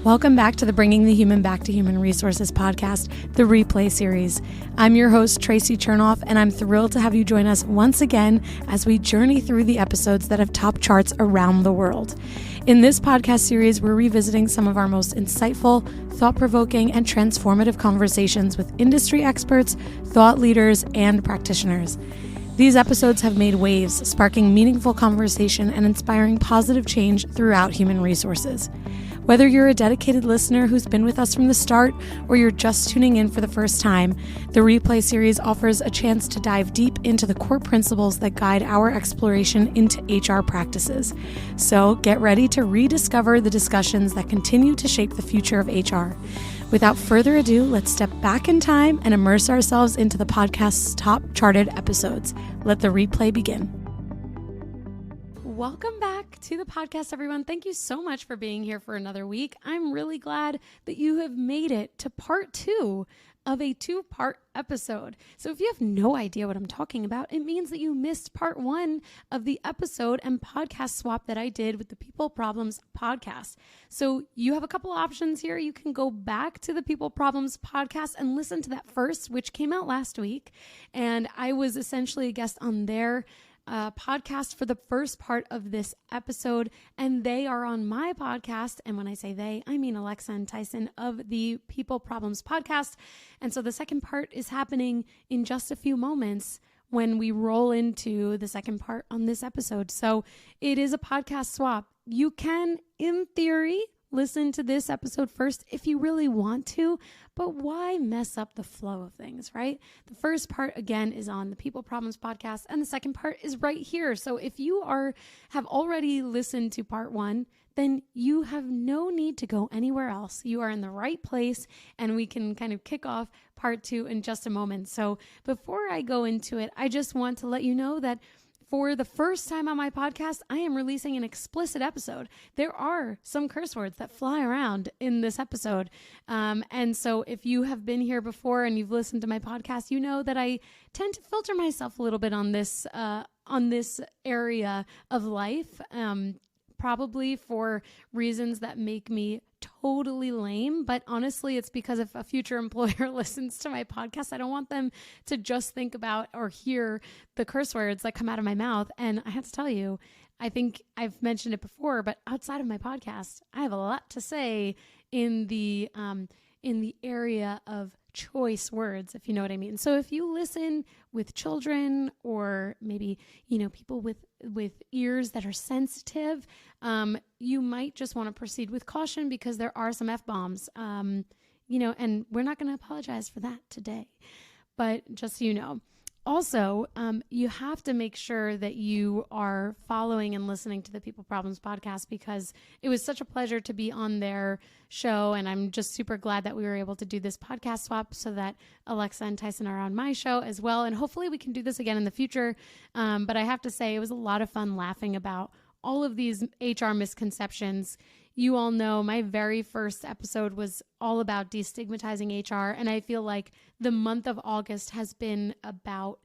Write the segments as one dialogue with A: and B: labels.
A: Welcome back to the Bringing the Human Back to Human Resources podcast, the replay series. I'm your host, Tracy Chernoff, and I'm thrilled to have you join us once again as we journey through the episodes that have topped charts around the world. In this podcast series, we're revisiting some of our most insightful, thought-provoking, and transformative conversations with industry experts, thought leaders, and practitioners. These episodes have made waves, sparking meaningful conversation and inspiring positive change throughout human resources. Whether you're a dedicated listener who's been with us from the start or you're just tuning in for the first time, the replay series offers a chance to dive deep into the core principles that guide our exploration into HR practices. So get ready to rediscover the discussions that continue to shape the future of HR. Without further ado, let's step back in time and immerse ourselves into the podcast's top charted episodes. Let the replay begin. Welcome back to the podcast, everyone. Thank you so much for being here for another week. I'm really glad that you have made it to part 2 of a 2-part episode. So if you have no idea what I'm talking about, it means that you missed part 1 of the episode and podcast swap that I did with the People Problems podcast. So you have a couple options here. You can go back to the People Problems podcast and listen to that first, which came out last week. And I was essentially a guest on their podcast for the first part of this episode, and they are on my podcast. And when I say they, I mean Alexa and Tyson of the People Problems podcast. And so the second part is happening in just a few moments when we roll into the second part on this episode. So it is a podcast swap. You can, in theory, listen to this episode first if you really want to, but why mess up the flow of things, right? The first part, again, is on the People Problems podcast, and the second part is right here. So if you have already listened to part 1, then you have no need to go anywhere else. You are in the right place, and we can kind of kick off part 2 in just a moment. So before I go into it, I just want to let you know that for the first time on my podcast, I am releasing an explicit episode. There are some curse words that fly around in this episode. And so if you have been here before and you've listened to my podcast, you know that I tend to filter myself a little bit on this area of life, probably for reasons that make me totally lame. But honestly, it's because if a future employer listens to my podcast, I don't want them to just think about or hear the curse words that come out of my mouth. And I have to tell you, I think I've mentioned it before, but outside of my podcast, I have a lot to say in the area of choice words, if you know what I mean. So if you listen with children or maybe, people with ears that are sensitive, you might just want to proceed with caution because there are some F-bombs, and we're not going to apologize for that today, but just so you know. Also, you have to make sure that you are following and listening to the People Problems podcast because it was such a pleasure to be on their show. And I'm just super glad that we were able to do this podcast swap so that Alexa and Tyson are on my show as well. And hopefully we can do this again in the future. But I have to say it was a lot of fun laughing about all of these HR misconceptions. You all know my very first episode was all about destigmatizing HR, and I feel like the month of August has been about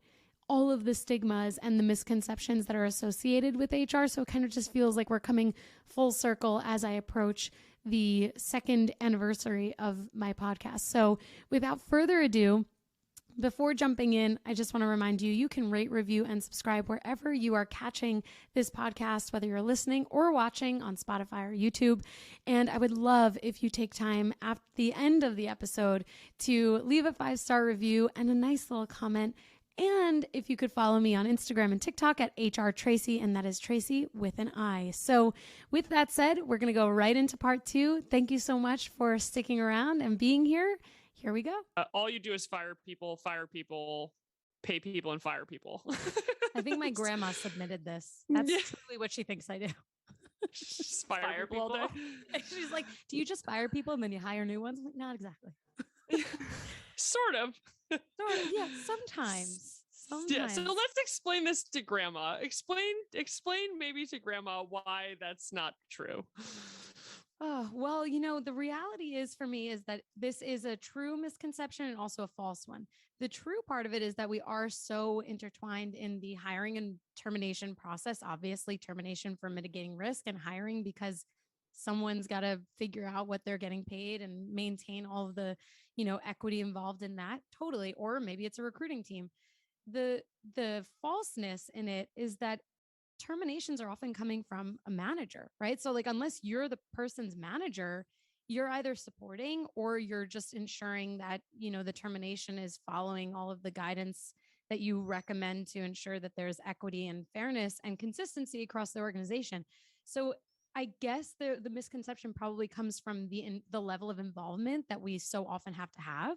A: all of the stigmas and the misconceptions that are associated with HR, so it kind of just feels like we're coming full circle as I approach the 2nd anniversary of my podcast. So without further ado, before jumping in, I just want to remind you, you can rate, review, and subscribe wherever you are catching this podcast, whether you're listening or watching on Spotify or YouTube. And I would love if you take time at the end of the episode to leave a 5-star review and a nice little comment. And if you could follow me on Instagram and TikTok at HR Tracy, and that is Tracy with an I. So with that said, we're going to go right into part 2. Thank you so much for sticking around and being here. Here we go.
B: All you do is fire people, pay people, and fire people.
A: I think my grandma submitted this. That's truly what she thinks I do.
B: Just fire people all day.
A: She's like, do you just fire people and then you hire new ones? I'm like, not exactly.
B: Sort of.
A: Yeah, sometimes.
B: Yeah, so let's explain this to grandma. Explain maybe to grandma why that's not true.
A: Oh, well, the reality is for me is that this is a true misconception and also a false one. The true part of it is that we are so intertwined in the hiring and termination process, obviously termination for mitigating risk and hiring because someone's got to figure out what they're getting paid and maintain all of the, equity involved in that. Totally. Or maybe it's a recruiting team. The falseness in it is that terminations are often coming from a manager, right? So like unless you're the person's manager, you're either supporting or you're just ensuring that, the termination is following all of the guidance that you recommend to ensure that there's equity and fairness and consistency across the organization. So I guess the misconception probably comes from the level of involvement that we so often have to have.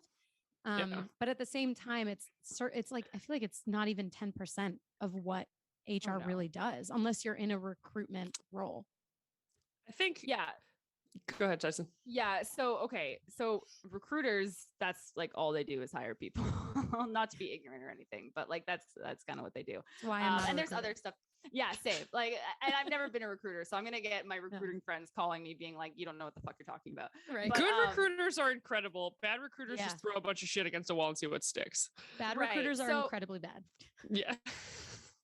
A: But at the same time, it's like I feel like it's not even 10% of what HR really does, unless you're in a recruitment role.
B: I think.
C: Yeah.
B: Go ahead, Tyson.
C: Yeah. So recruiters, that's like all they do is hire people. Not to be ignorant or anything, but like that's kind of what they do.
A: That's why I'm not
C: and there's other stuff. Yeah, same. Like, and I've never been a recruiter, so I'm gonna get my recruiting friends calling me, being like, "You don't know what the fuck you're talking about."
A: Right.
C: But,
B: good recruiters are incredible. Bad recruiters just throw a bunch of shit against a wall and see what sticks.
A: Bad recruiters are incredibly bad.
B: Yeah.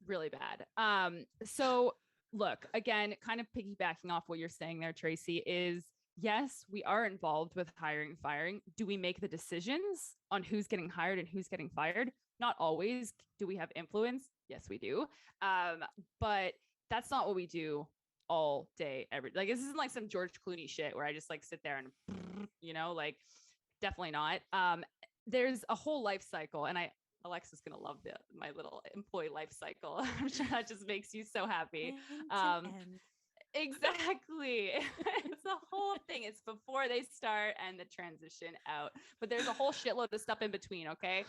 C: Really bad. So look, again, kind of piggybacking off what you're saying there, Tracy, is yes, we are involved with hiring and firing. Do we make the decisions on who's getting hired and who's getting fired? Not always. Do we have influence? Yes, we do. But that's not what we do all day, like this isn't like some George Clooney shit where I just like sit there and, like definitely not. There's a whole life cycle, and Alexa's gonna love my little employee life cycle. I'm sure that just makes you so happy. Exactly. It's the whole thing. It's before they start and the transition out. But there's a whole shitload of stuff in between, okay?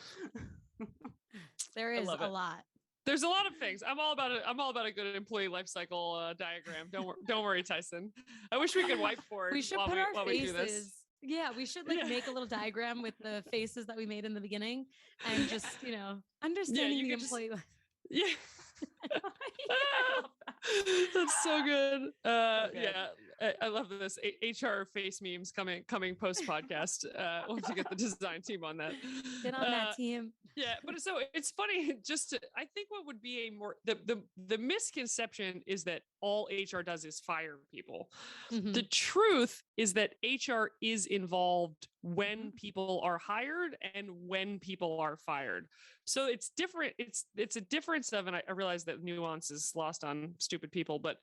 A: There is a lot.
B: There's a lot of things. I'm all about a good employee life cycle diagram. Don't worry, Tyson. I wish we could whiteboard.
A: We should put our faces.
B: We do this.
A: Yeah, we should make a little diagram with the faces that we made in the beginning and just, understanding the employee life.
B: Yeah. That's so good. Yeah, I love this HR face memes coming post podcast. We'll have to get the design team on that.
A: Get on that team.
B: Yeah, but so it's funny. I think what would be a more the misconception is that all HR does is fire people. Mm-hmm. The truth is that HR is involved when people are hired and when people are fired. So it's different. It's a difference of, and I realize that nuance is lost on stupid people, but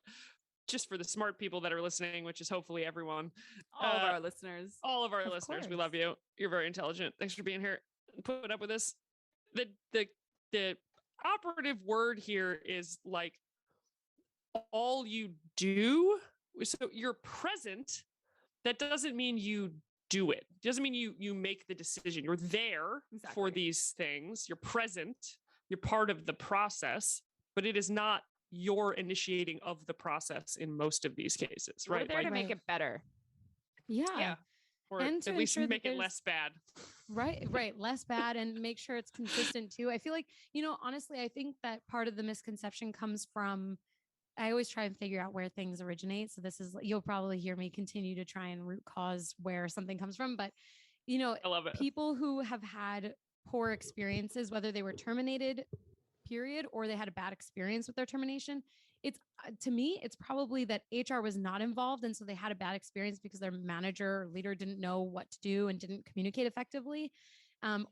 B: just for the smart people that are listening, which is hopefully everyone,
C: all of our listeners,
B: we love you. You're very intelligent. Thanks for being here. Put up with this. The operative word here is like all you do. So you're present. That doesn't mean you do it. Doesn't mean you make the decision. You're there for these things. You're present. You're part of the process, but it is not your initiating of the process in most of these cases, right?
C: We're there to make it better.
A: Yeah.
B: Or and at least make it less bad.
A: Right. Less bad, and make sure it's consistent too. I feel like, honestly, I think that part of the misconception comes from, I always try and figure out where things originate. So this is, you'll probably hear me continue to try and root cause where something comes from. But,
B: I love it.
A: People who have had poor experiences, whether they were terminated, period, or they had a bad experience with their termination, it's to me, it's probably that HR was not involved. And so they had a bad experience because their manager or leader didn't know what to do and didn't communicate effectively.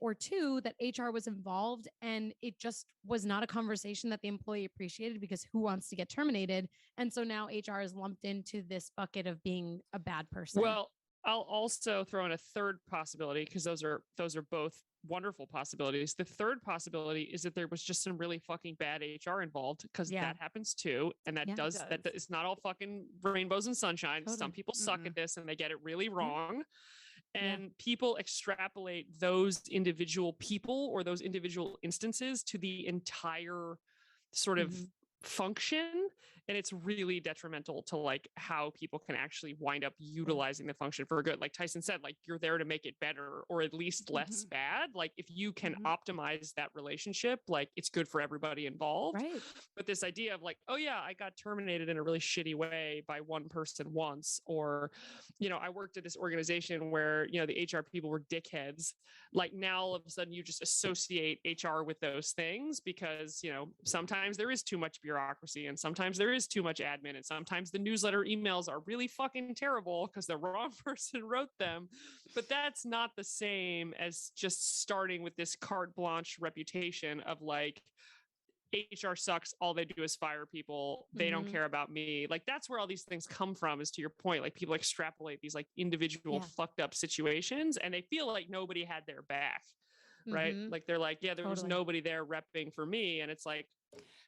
A: Or two, that HR was involved and it just was not a conversation that the employee appreciated, because who wants to get terminated? And so now HR is lumped into this bucket of being a bad person.
B: Well, I'll also throw in a third possibility, because those are both wonderful possibilities. The third possibility is that there was just some really fucking bad HR involved, because that happens too. And that that is not all fucking rainbows and sunshine. Totally. Some people suck at this and they get it really wrong. And people extrapolate those individual people or those individual instances to the entire sort of function. And it's really detrimental to like how people can actually wind up utilizing the function for good. Like Tyson said, like you're there to make it better or at least less bad. Like if you can optimize that relationship, like it's good for everybody involved.
A: Right.
B: But this idea of like, oh yeah, I got terminated in a really shitty way by one person once, or, I worked at this organization where, the HR people were dickheads. Like now all of a sudden you just associate HR with those things because, sometimes there is too much bureaucracy and sometimes there is too much admin, and sometimes the newsletter emails are really fucking terrible because the wrong person wrote them. But that's not the same as just starting with this carte blanche reputation of like, HR sucks. All they do is fire people. They don't care about me. Like, that's where all these things come from, is to your point. Like, people extrapolate these like individual fucked up situations, and they feel like nobody had their back. Right. Like, they're like, yeah, there was nobody there repping for me. And it's like,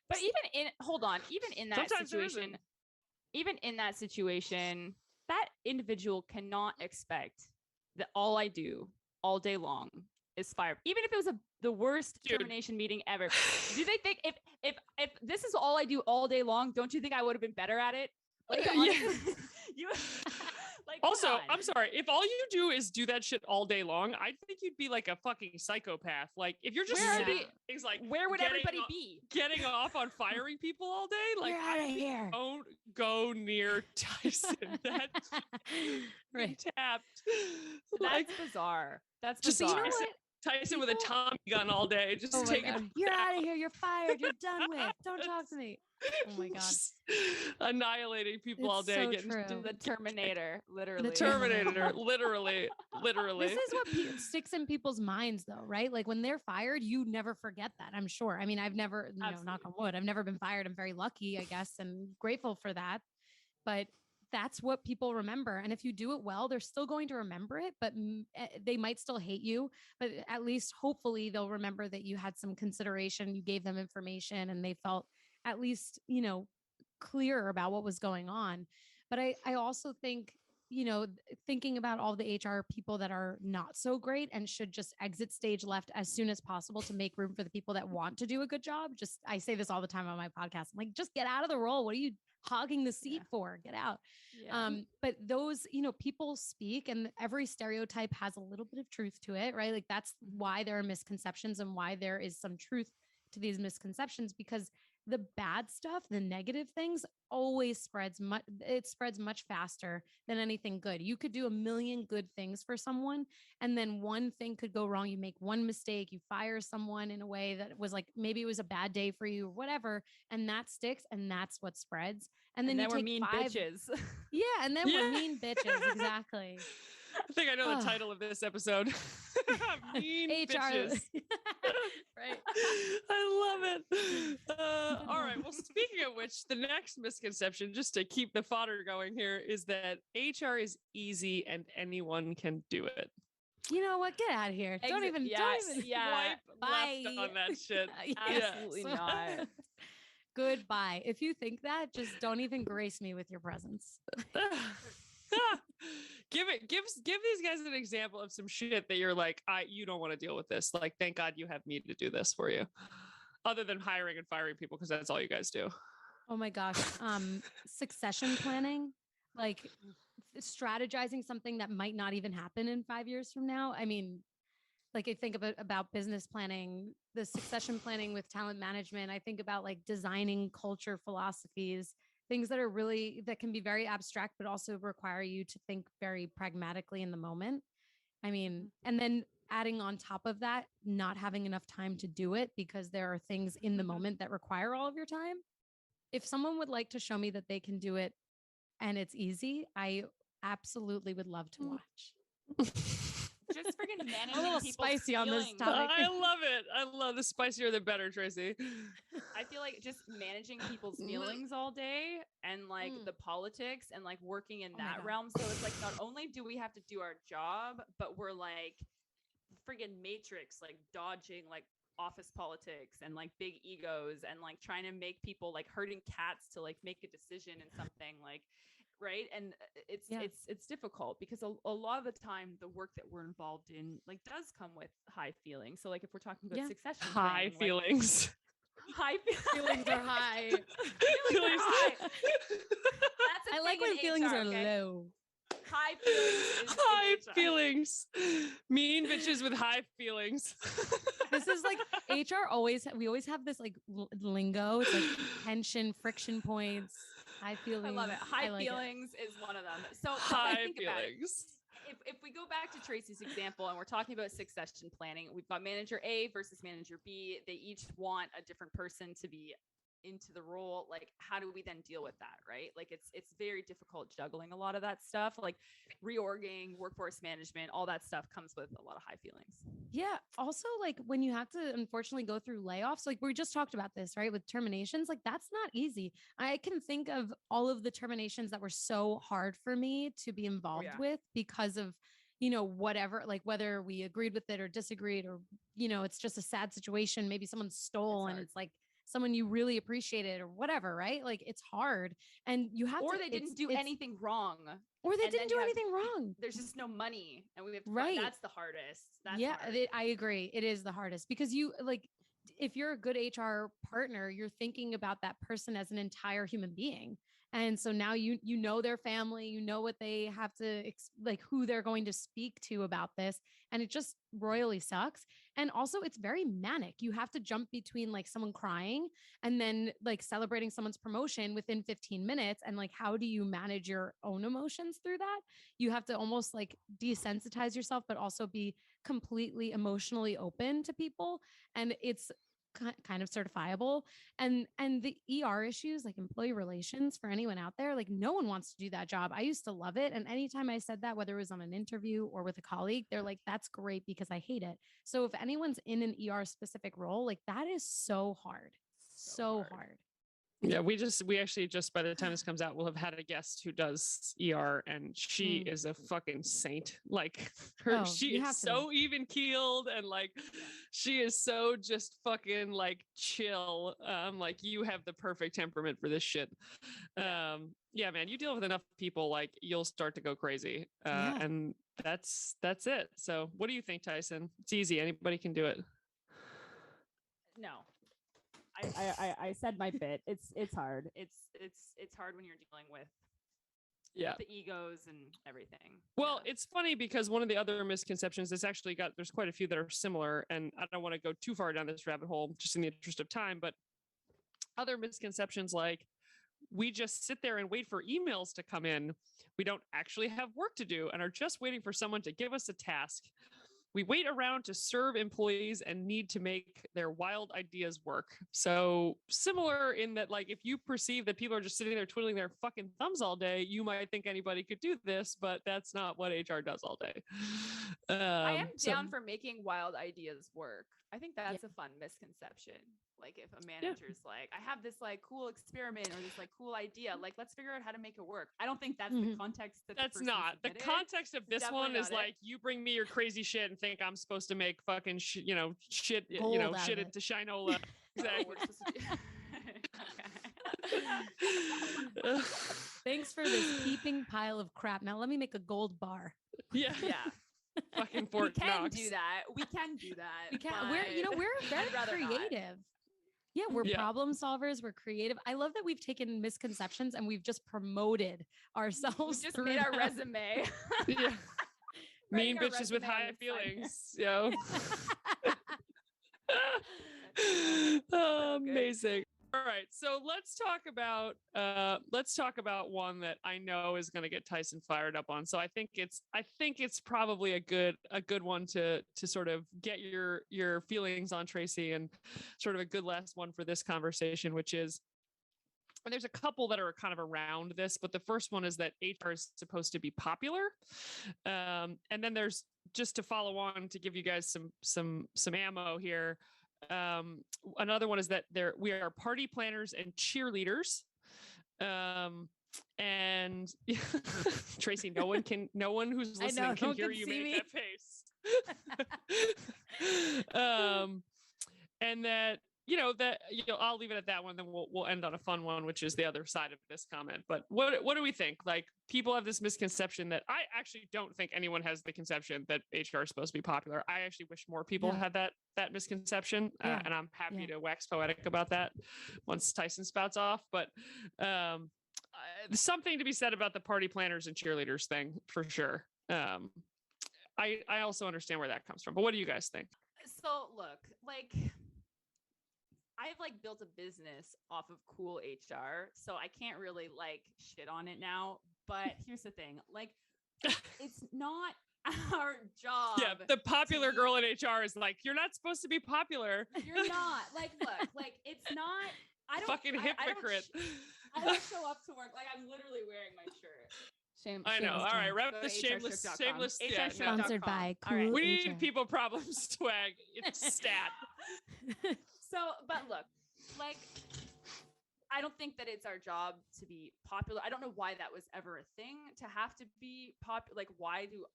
C: but even in that situation, that individual cannot expect that all I do all day long is fire. Even if it was the worst termination meeting ever. Do they think if this is all I do all day long, don't you think I would have been better at it? Like, you like,
B: also, I'm sorry, if all you do is do that shit all day long, I think you'd be like a fucking psychopath. Like, if you're just sitting, things like,
C: where would everybody be?
B: Getting off on firing people all day? Like,
A: out of here.
B: Don't go near Tyson. That's right. Tapped.
C: That's bizarre. That's bizarre.
B: Just, you know what? Tyson with a Tommy gun all day. Just take it.
A: You're out of here. You're fired. You're done with. Don't talk to me. Oh my God. Just
B: annihilating people all day.
A: So
B: getting
A: true.
C: The Terminator, literally.
B: The Terminator, literally.
A: This is what sticks in people's minds, though, right? Like, when they're fired, you never forget that, I'm sure. I mean, I've never, knock on wood, I've never been fired. I'm very lucky, I guess, and grateful for that. But that's what people remember. And if you do it well, they're still going to remember it, but they might still hate you. But at least hopefully they'll remember that you had some consideration, you gave them information, and they felt at least, clear about what was going on. But I also think, thinking about all the HR people that are not so great and should just exit stage left as soon as possible to make room for the people that want to do a good job. I say this all the time on my podcast. I'm like, just get out of the role. What are you hogging the seat for? Get out. Yeah. But those, people speak, and every stereotype has a little bit of truth to it, right? Like, that's why there are misconceptions and why there is some truth to these misconceptions, because the bad stuff, the negative things, always spreads much faster than anything good. You could do a million good things for someone, and then one thing could go wrong. You make one mistake, you fire someone in a way that was like, maybe it was a bad day for you or whatever, and that sticks, and that's what spreads. And then you take mean bitches. Yeah, and then we're mean bitches. Exactly.
B: I think I know the title of this episode. Mean HR. Bitches.
A: Right.
B: I love it. All right. Well, speaking of which, the next misconception, just to keep the fodder going here, is that HR is easy and anyone can do it.
A: You know what? Get out of here. Don't even
B: wipe left on that shit.
C: Absolutely not.
A: Goodbye. If you think that, just don't even grace me with your presence.
B: Give these guys an example of some shit that you're like, you don't want to deal with this. Like, thank God you have me to do this for you. Other than hiring and firing people, because that's all you guys do.
A: Oh my gosh. Succession planning, like strategizing something that might not even happen in 5 years from now. I mean, like, I think about business planning, the succession planning with talent management. I think about like designing culture philosophies, things that can be very abstract, but also require you to think very pragmatically in the moment. I mean, and then adding on top of that, not having enough time to do it because there are things in the moment that require all of your time. If someone would like to show me that they can do it and it's easy, I absolutely would love to watch.
C: Just freaking managing
A: a little spicy on this topic.
B: I love it. I love the spicier the better, Tracy.
C: I feel like just managing people's feelings all day and like the politics and like working in that realm. So it's like, not only do we have to do our job, but we're like friggin' matrix, like dodging like office politics and like big egos and like trying to make people like herding cats to like make a decision in something, like, right? And it's difficult because a lot of the time the work that we're involved in like does come with high feelings. So like if we're talking about succession
B: high
C: planning,
B: feelings,
C: high feelings are high.
B: Feelings are high.
C: That's
A: I like when feelings are low.
C: High feelings.
B: High feelings. Mean bitches with high feelings.
A: This is like HR we always have this like lingo. It's like tension, friction points. High feelings.
C: I love it. High feelings is one of them. So
B: high feelings.
C: If we go back to Tracy's example and we're talking about succession planning, we've got manager A versus manager B. They each want a different person to be into the role, like how do we then deal with that, right? Like it's very difficult juggling a lot of that stuff, like reorging, workforce management, all that stuff comes with a lot of high feelings.
A: Yeah. Also, like when you have to unfortunately go through layoffs, like we just talked about this, right? With terminations, like that's not easy. I can think of all of the terminations that were so hard for me to be involved with because of, whatever, like whether we agreed with it or disagreed, or, it's just a sad situation. Maybe someone stole and it's like someone you really appreciated or whatever, right? Like it's hard and you have
C: or
A: to,
C: they didn't do anything wrong.
A: Or they didn't do anything wrong.
C: There's just no money and we have to that's the hardest. That's
A: I agree. It is the hardest because you like, if you're a good HR partner, you're thinking about that person as an entire human being. And so now you know their family, you know what they have to like who they're going to speak to about this, and it just royally sucks. And also it's very manic. You have to jump between like someone crying and then like celebrating someone's promotion within 15 minutes, and like how do you manage your own emotions through that? You have to almost like desensitize yourself but also be completely emotionally open to people, and it's kind of certifiable. And the ER issues, like employee relations, for anyone out there, like no one wants to do that job. I used to love it, and anytime I said that, whether it was on an interview or with a colleague, they're like, that's great because I hate it. So if anyone's in an ER specific role, like that is so hard. So hard.
B: Yeah, we actually just by the time this comes out, we'll have had a guest who does ER, and she is a fucking saint. Like she is so even keeled, and like she is so just fucking like chill. Like you have the perfect temperament for this shit. Yeah, man, you deal with enough people, like you'll start to go crazy. And that's it. So what do you think, Tyson? It's easy. Anybody can do it.
C: No. I said my bit. It's hard. It's hard when you're dealing with the egos and everything.
B: Well, it's funny because one of the other misconceptions that's actually there's quite a few that are similar, and I don't want to go too far down this rabbit hole just in the interest of time, but other misconceptions like we just sit there and wait for emails to come in. We don't actually have work to do and are just waiting for someone to give us a task. We wait around to serve employees and need to make their wild ideas work. So similar in that, like, if you perceive that people are just sitting there twiddling their fucking thumbs all day, you might think anybody could do this, but that's not what HR does all day.
C: I am down for making wild ideas work. I think that's a fun misconception. Like if a manager's like, I have this like cool experiment or this like cool idea, like let's figure out how to make it work. I don't think that's the context.
B: That's not the context of this one. Is like you bring me your crazy shit and think I'm supposed to make fucking shit shit into Shinola. Exactly.
A: Thanks for this heaping pile of crap. Now let me make a gold bar.
B: Yeah. Fucking Fort Knox.
C: We can do that.
A: We can. We're very creative. Yeah, we're problem solvers. We're creative. I love that we've taken misconceptions and we've just promoted ourselves.
C: We just made our resume.
B: Mean bitches with high feelings. Yo. Amazing. All right, so let's talk about one that I know is going to get Tyson fired up on. So I think it's probably a good one to sort of get your feelings on, Tracy, and sort of a good last one for this conversation, which is, and there's a couple that are kind of around this, but the first one is that HR is supposed to be popular, and then there's, just to follow on to give you guys some ammo here. Another one is that we are party planners and cheerleaders. And Tracy, no one who's listening can hear you make that face. And that, I'll leave it at that one. Then we'll end on a fun one, which is the other side of this comment. But what do we think? Like, people have this misconception that I actually don't think anyone has the conception that HR is supposed to be popular. I actually wish more people had that misconception. And I'm happy to wax poetic about that once Tyson spouts off. But something to be said about the party planners and cheerleaders thing for sure. I also understand where that comes from. But what do you guys think?
C: So look, like, I've like built a business off of cool HR, so I can't really like shit on it now. But here's the thing, like, it's not our job.
B: Yeah, the popular girl in HR is like, you're not supposed to be popular.
C: You're not. Like, look, like, it's not
B: Fucking hypocrite.
C: I don't show up to work. Like, I'm literally wearing my shirt.
B: I know. All right, wrap this shameless. Yeah,
A: sponsored by Cool.
B: Right. We need people problem swag. It's stat.
C: So, but look, like, I don't think that it's our job to be popular. I don't know why that was ever a thing to have to be popular.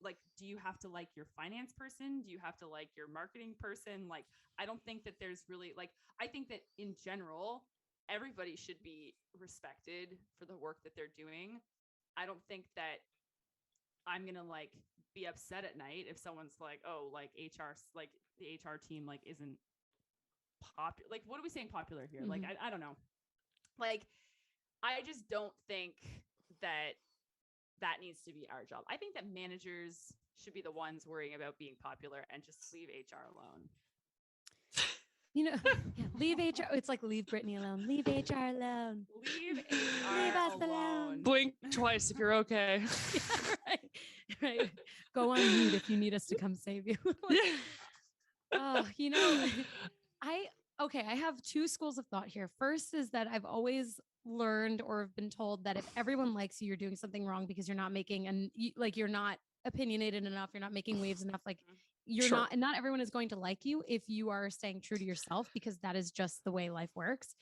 C: Like, do you have to like your finance person? Do you have to like your marketing person? Like, I don't think that there's really like, I think that in general, everybody should be respected for the work that they're doing. I don't think that I'm going to like be upset at night if someone's like, oh, like HR, like the HR team, like isn't popular. Like, what are we saying popular here? Mm-hmm. Like, I don't know. Like, I just don't think that that needs to be our job. I think that managers should be the ones worrying about being popular and just leave HR alone.
A: You know, leave HR. It's like leave Brittany alone. Leave HR alone.
C: Leave HR leave us alone.
B: Blink twice if you're okay.
A: Yeah, right. Go on mute if you need us to come save you. Oh, you know, I have two schools of thought here. First is that I've always learned or have been told that if everyone likes you, you're doing something wrong because you're not making you're not opinionated enough. You're not making waves enough. Like you're not, and not everyone is going to like you if you are staying true to yourself, because that is just the way life works.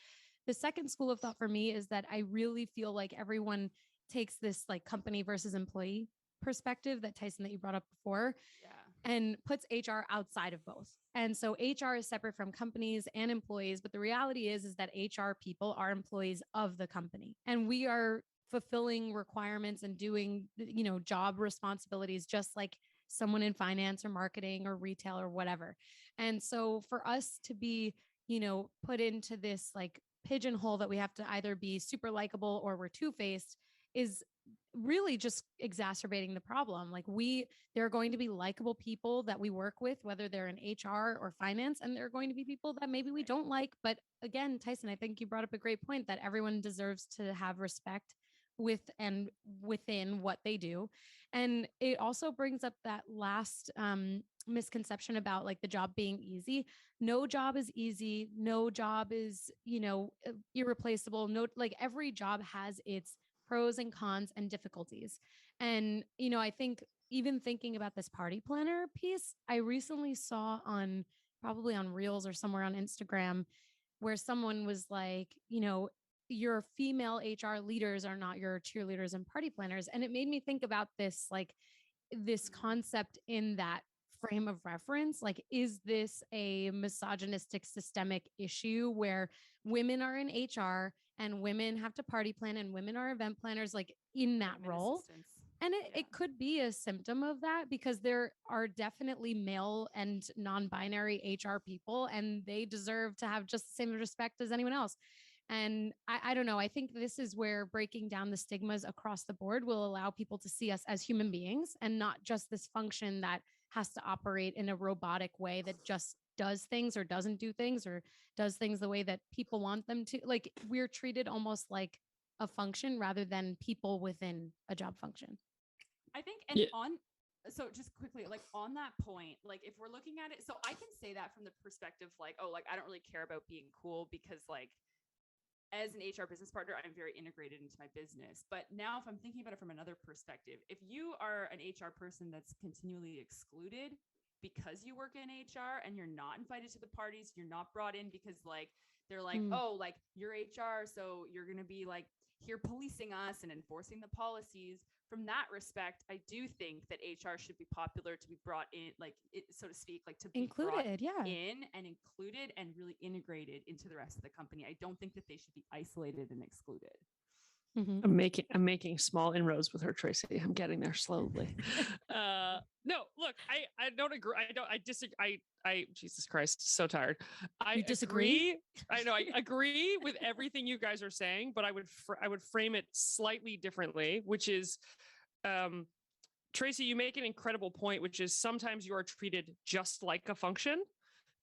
A: The second school of thought for me is that I really feel like everyone takes this like company versus employee perspective that Tyson, that you brought up before. And puts HR outside of both. And so HR is separate from companies and employees. But the reality is that HR people are employees of the company, and we are fulfilling requirements and doing, job responsibilities, just like someone in finance or marketing or retail or whatever. And so for us to be, put into this like pigeonhole that we have to either be super likable or we're two-faced is really just exacerbating the problem. Like there are going to be likable people that we work with, whether they're in HR or finance, and there are going to be people that maybe we don't like. But again, Tyson, I think you brought up a great point that everyone deserves to have respect with and within what they do. And it also brings up that last misconception about like the job being easy. No job is easy. No job is, irreplaceable. No, like every job has its pros and cons and difficulties. And, I think even thinking about this party planner piece, I recently saw probably on Reels or somewhere on Instagram, where someone was like, your female HR leaders are not your cheerleaders and party planners. And it made me think about this, like this concept in that frame of reference. Like, is this a misogynistic systemic issue where women are in HR and women have to party plan and women are event planners, like in that role? And it could be a symptom of that, because there are definitely male and non-binary HR people, and they deserve to have just the same respect as anyone else. And I don't know. I think this is where breaking down the stigmas across the board will allow people to see us as human beings and not just this function that has to operate in a robotic way that just does things or doesn't do things or does things the way that people want them to. Like, we're treated almost like a function rather than people within a job function.
C: I think, and so just quickly, like on that point, like if we're looking at it, so I can say that from the perspective, like, oh, like I don't really care about being cool because like, as an HR business partner, I'm very integrated into my business. But now if I'm thinking about it from another perspective, if you are an HR person that's continually excluded because you work in HR and you're not invited to the parties, you're not brought in because like, they're like, oh, like you're HR, so you're going to be like here policing us and enforcing the policies. From that respect, I do think that HR should be popular, to be brought in, like it, so to speak, like to be included, in and included and really integrated into the rest of the company. I don't think that they should be isolated and excluded.
B: Mm-hmm. I'm making small inroads with her, Tracy. I'm getting there slowly. No, look, I don't agree. I disagree. I Jesus Christ, so tired. I disagree. I know I agree with everything you guys are saying, but I would frame it slightly differently, which is, Tracy, you make an incredible point, which is sometimes you are treated just like a function.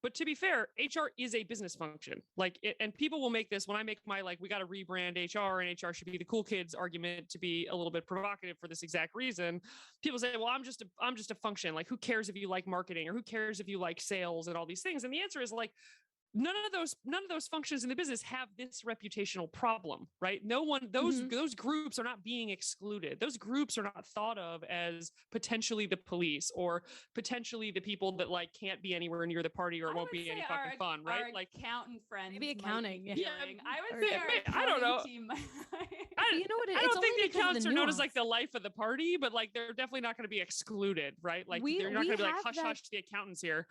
B: But to be fair, HR is a business function. Like, and people will make this when I make my, like, we got to rebrand HR and HR should be the cool kids argument to be a little bit provocative for this exact reason. People say, well, I'm just a function. Like, who cares if you like marketing or who cares if you like sales and all these things? And the answer is like, none of those functions in the business have this reputational problem, right? No one, those groups are not being excluded. Those groups are not thought of as potentially the police or potentially the people that like can't be anywhere near the party or it won't be any fucking fun, right?
C: Our
B: like
C: accountant friends,
A: maybe accounting.
C: Yeah, I would say our
B: I don't know.
C: team.
A: You know what?
B: I don't think the accountants are known as like the life of the party, but like they're definitely not going to be excluded, right? Like they're not going to be like hush hush the accountants here.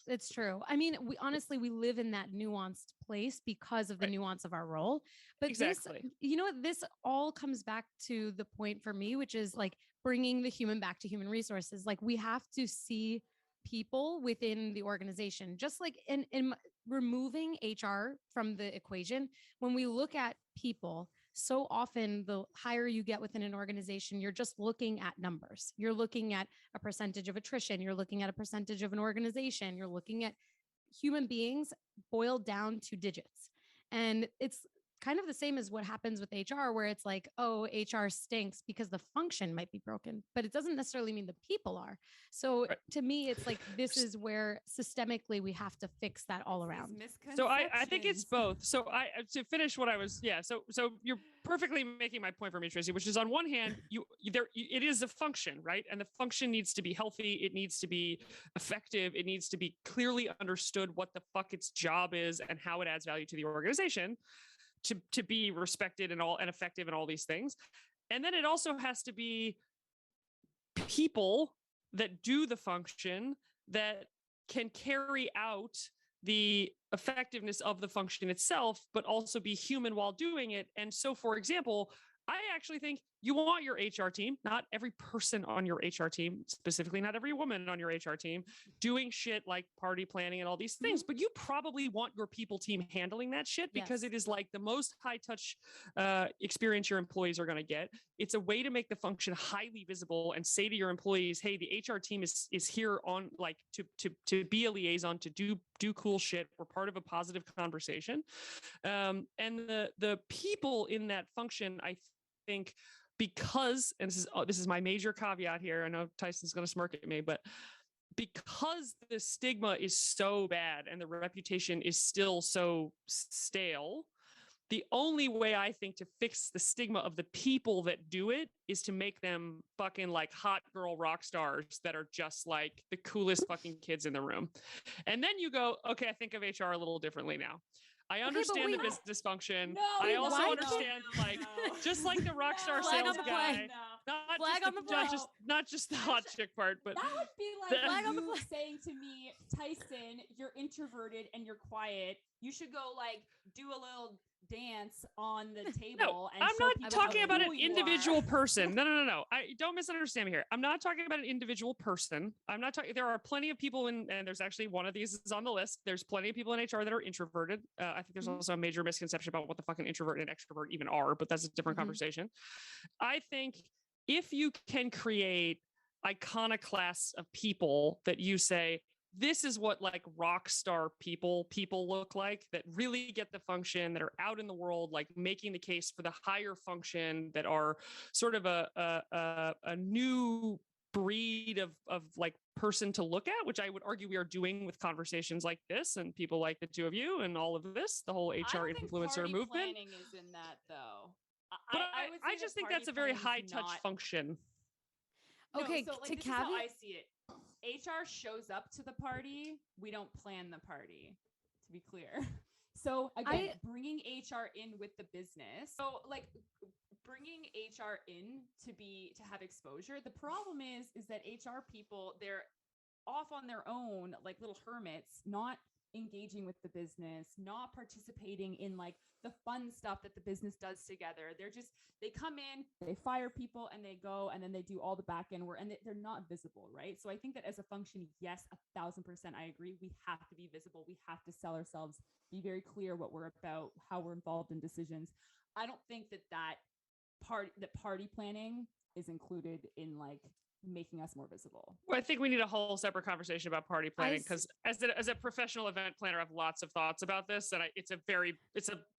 A: It's true. I mean, we live in that nuanced place because of the nuance of our role. But
B: exactly.
A: This all comes back to the point for me, which is like bringing the human back to human resources. Like we have to see people within the organization, just like in removing HR from the equation. When we look at people, so often the higher you get within an organization, you're just looking at numbers. You're looking at a percentage of attrition. You're looking at a percentage of an organization. You're looking at human beings boiled down to digits. And it's kind of the same as what happens with HR, where it's like, oh, HR stinks because the function might be broken, but it doesn't necessarily mean the people are. So to me, it's like, this is where systemically we have to fix that all around.
B: So I think it's both. So to finish what I was, so you're perfectly making my point for me, Tracy, which is on one hand, it is a function, right? And the function needs to be healthy. It needs to be effective. It needs to be clearly understood what the fuck its job is and how it adds value to the organization. To be respected and effective and all these things. And then it also has to be people that do the function that can carry out the effectiveness of the function itself, but also be human while doing it. And so, for example, I actually think you want your HR team, not every person on your HR team, specifically not every woman on your HR team, doing shit like party planning and all these things, but you probably want your people team handling that shit because it is like the most high touch experience your employees are going to get. It's a way to make the function highly visible and say to your employees, hey, the HR team is here on like to be a liaison, to do cool shit. We're part of a positive conversation. And the people in that function, I think, because, and this is my major caveat here, I know Tyson's going to smirk at me, but because the stigma is so bad and the reputation is still so stale, the only way I think to fix the stigma of the people that do it is to make them fucking like hot girl rock stars that are just like the coolest fucking kids in the room. And then you go, okay, I think of HR a little differently now. I understand the business function. I also understand, just like the rock star sales guy, not just the hot chick part, but
C: that would be like you saying to me, Tyson, you're introverted and you're quiet. You should go like do a little dance on the table.
B: I'm not talking about an individual person. No. I don't misunderstand me here. I'm not talking about an individual person. I'm not talking. There are plenty of people and there's actually one of these is on the list. There's plenty of people in HR that are introverted. I think there's also a major misconception about what the fucking introvert and extrovert even are, but that's a different conversation. I think if you can create iconoclasts of people that you say, this is what like rock star people look like, that really get the function, that are out in the world, like making the case for the higher function, that are sort of a new breed of like person to look at, which I would argue we are doing with conversations like this and people like the two of you and all of this, the whole HR influencer movement.
C: Planning is in that though.
B: But I just think that's a very high touch function.
A: Okay,
C: no, so, like,
A: to
C: this
A: caveat,
C: is how I see it. HR shows up to the party. We don't plan the party, to be clear. So again, bringing HR in with the business. So like bringing HR in to have exposure. The problem is that HR people, they're off on their own, like little hermits, not engaging with the business, not participating in like the fun stuff that the business does together. They come in, they fire people and they go, and then they do all the back end work, and they're not visible, right? So I think that as a function, yes, 1,000% I agree. We have to be visible. We have to sell ourselves, be very clear what we're about, how we're involved in decisions. I don't think that party planning is included in like making us more visible.
B: Well, I think we need a whole separate conversation about party planning, because as a professional event planner, I have lots of thoughts about this. And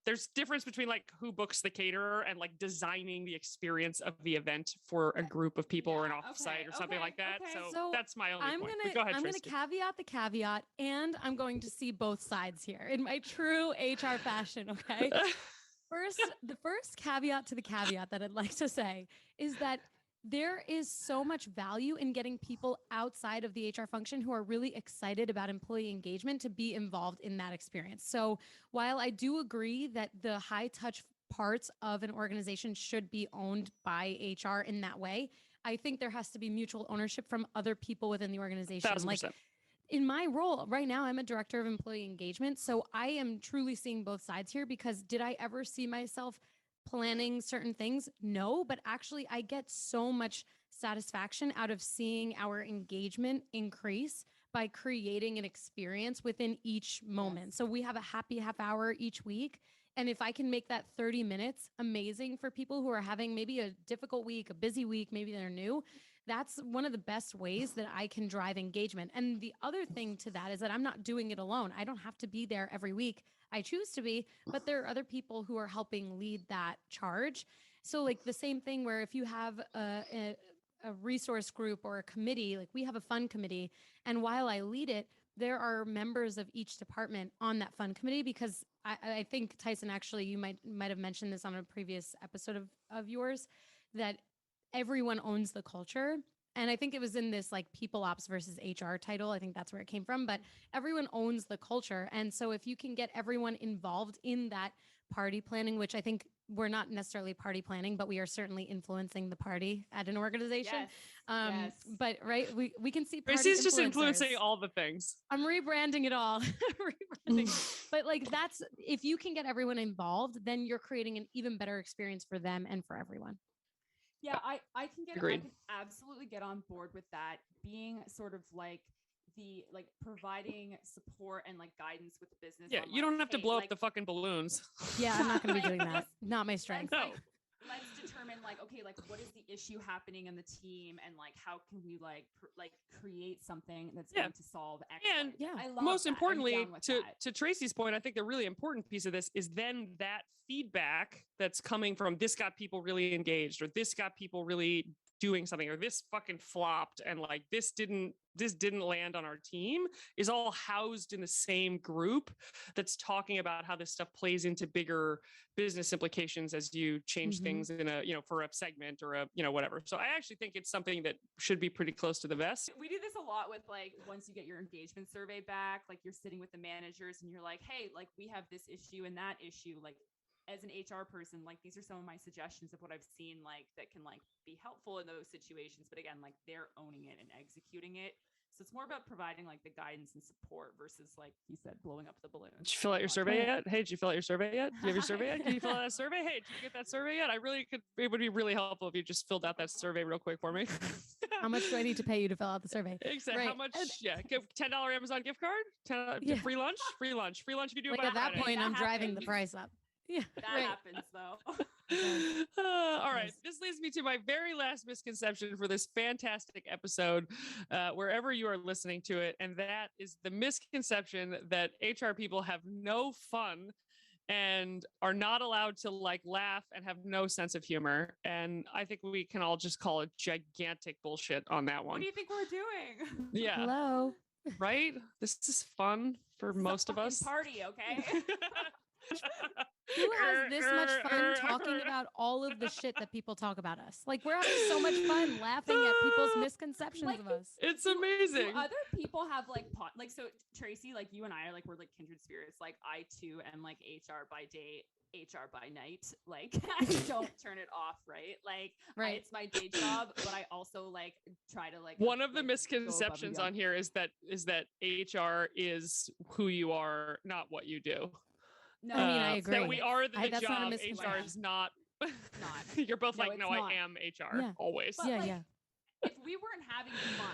B: there's difference between like who books the caterer and like designing the experience of the event for a group of people or an offsite or something like that. So that's my only point. Go ahead,
A: I'm going to caveat the caveat, and I'm going to see both sides here in my true HR fashion. Okay. The first caveat to the caveat that I'd like to say is that there is so much value in getting people outside of the HR function who are really excited about employee engagement to be involved in that experience. So while I do agree that the high touch parts of an organization should be owned by HR in that way, I think there has to be mutual ownership from other people within the organization.
B: 1,000%.
A: Like in my role right now, I'm a director of employee engagement. So I am truly seeing both sides here, because did I ever see myself planning certain things? No, but actually I get so much satisfaction out of seeing our engagement increase by creating an experience within each moment. Yes. So we have a happy half hour each week. And if I can make that 30 minutes amazing for people who are having maybe a difficult week, a busy week, maybe they're new, that's one of the best ways that I can drive engagement. And the other thing to that is that I'm not doing it alone. I don't have to be there every week. I choose to be, but there are other people who are helping lead that charge. So like the same thing where if you have a resource group or a committee, like we have a fun committee, and while I lead it, there are members of each department on that fun committee, because I think, Tyson, actually, you might have mentioned this on a previous episode of yours, that everyone owns the culture. And I think it was in this like people ops versus HR title. I think that's where it came from, but everyone owns the culture. And so if you can get everyone involved in that party planning, which I think we're not necessarily party planning, but we are certainly influencing the party at an organization.
C: Yes.
A: But right, we can see party
B: Tracy's just influencing all the things.
A: I'm rebranding it all. But like that's, if you can get everyone involved, then you're creating an even better experience for them and for everyone.
C: Yeah, I can absolutely get on board with that, being sort of like the providing support and like guidance with the business.
B: Yeah, you don't have to blow up the fucking balloons.
A: Yeah, I'm not going to be doing that. Not my strength.
B: No.
C: Let's determine what is the issue happening in the team, and like how can we create something that's going to solve X.
B: And most importantly, to Tracy's point, I think the really important piece of this is then that feedback that's coming from this got people really engaged, or this got people really doing something, or this fucking flopped and like this didn't land on our team, is all housed in the same group that's talking about how this stuff plays into bigger business implications as you change things in a, for a segment or a, whatever. So I actually think it's something that should be pretty close to the vest.
C: We do this a lot with once you get your engagement survey back, you're sitting with the managers and you're like, hey, we have this issue and that issue, as an HR person, these are some of my suggestions of what I've seen, that can be helpful in those situations. But again, they're owning it and executing it. So it's more about providing the guidance and support versus, like you said, blowing up the balloons.
B: Did you fill out your survey yet? Hey, did you fill out your survey yet? Do you have your survey yet? Can you fill out that survey? Hey, did you get that survey yet? It would be really helpful if you just filled out that survey real quick for me.
A: How much do I need to pay you to fill out the survey?
B: Exactly. Right. How much? Yeah. Give $10 Amazon gift card. Free lunch. Free lunch if you do it by
A: at that
B: Friday.
A: point, I'm driving the price up. Yeah,
C: that happens though.
B: All right. This leads me to my very last misconception for this fantastic episode, wherever you are listening to it. And that is the misconception that HR people have no fun and are not allowed to laugh and have no sense of humor. And I think we can all just call it gigantic bullshit on that one.
C: What do you think we're doing?
B: Yeah.
A: Hello.
B: Right? This is fun for most of us.
C: Party, okay?
A: Who has this much fun talking about all of the shit that people talk about us? We're having so much fun laughing at people's misconceptions of us.
B: It's amazing.
C: Do other people have so Tracy, you and I are we're kindred spirits. I too am HR by day, HR by night. I don't turn it off, right?
A: Right.
C: It's my day job, but I also try to
B: one of the misconceptions on here is that HR is who you are, not what you do.
A: No, I mean, I agree.
B: That we are the
A: that's
B: job.
A: Not
B: HR is not. You're both I am HR always.
C: But
A: yeah.
C: If we weren't having fun,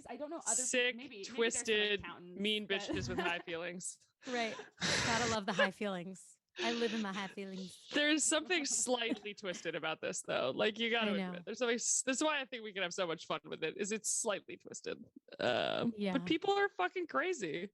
C: I don't know. Other
B: sick,
C: maybe
B: twisted, mean bitches with high feelings.
A: Right. Gotta love the high feelings. I live in my high feelings.
B: There's something slightly twisted about this, though. Like, you got to admit, there's something. That's why I think we can have so much fun with it. Is it's slightly twisted? But people are fucking crazy.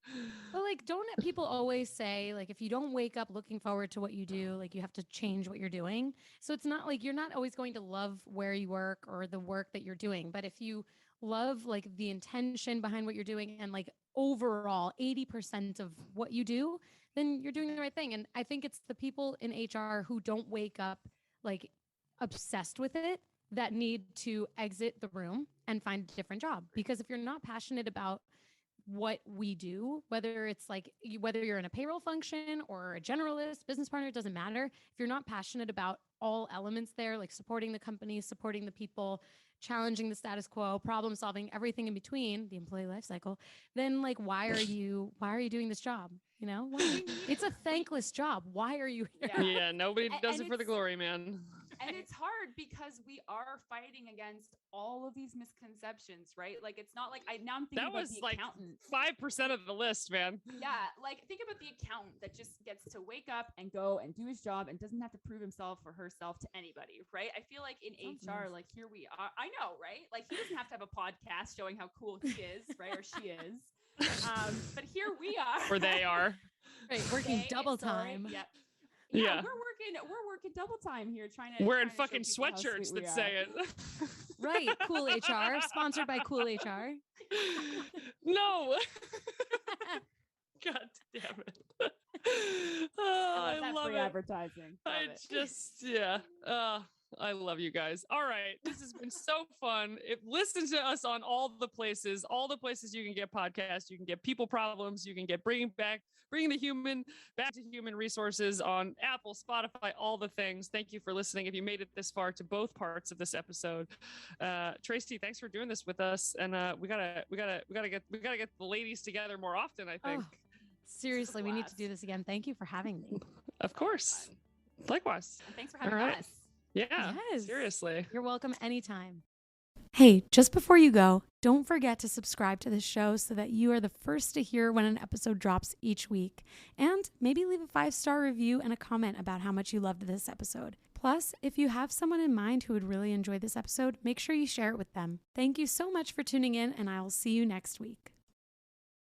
A: But like, don't people always say, like, if you don't wake up looking forward to what you do, like, you have to change what you're doing. So it's not like you're not always going to love where you work or the work that you're doing. But if you love like the intention behind what you're doing and like overall 80% of what you do, then you're doing the right thing. And I think it's the people in HR who don't wake up like obsessed with it that need to exit the room and find a different job. Because if you're not passionate about what we do, whether it's like whether you're in a payroll function or a generalist business partner, it doesn't matter. If you're not passionate about all elements there, like supporting the company, supporting the people, challenging the status quo, problem solving, everything in between, the employee life cycle, then like why are you doing this job? You know, why? It's a thankless job. Why are you here?
B: Yeah, nobody does it for the glory, man.
C: And it's hard because we are fighting against all of these misconceptions, right? Like, it's not like I'm thinking
B: that
C: about
B: was
C: the
B: like
C: accountant.
B: 5% of the list, man.
C: Yeah, like think about the accountant that just gets to wake up and go and do his job and doesn't have to prove himself or herself to anybody, right? I feel like in HR, like here we are. I know, right? Like he doesn't have to have a podcast showing how cool he is, right? Or she is. But here we are.
B: Or they are.
A: Right, working double time.
C: Yep.
B: Yeah,
C: we're working double time here trying to.
B: We're in fucking sweatshirts that say it.
A: Right, Cool HR, sponsored by Cool HR.
B: No. God damn it. Oh, I love
C: free
B: it.
C: Advertising.
B: I love you guys. All right. This has been so fun. Listen to us on all the places you can get podcasts. You can get People Problems. You can get Bringing the Human Back to Human Resources on Apple, Spotify, all the things. Thank you for listening. If you made it this far to both parts of this episode, Tracy, thanks for doing this with us. And we gotta get the ladies together more often, I think.
A: Oh, seriously, we need to do this again. Thank you for having me.
B: Of course. Likewise.
C: And thanks for having us.
B: Yeah,
A: yes.
B: Seriously.
A: You're welcome anytime. Hey, just before you go, don't forget to subscribe to this show so that you are the first to hear when an episode drops each week. And maybe leave a 5-star review and a comment about how much you loved this episode. Plus, if you have someone in mind who would really enjoy this episode, make sure you share it with them. Thank you so much for tuning in, and I will see you next week.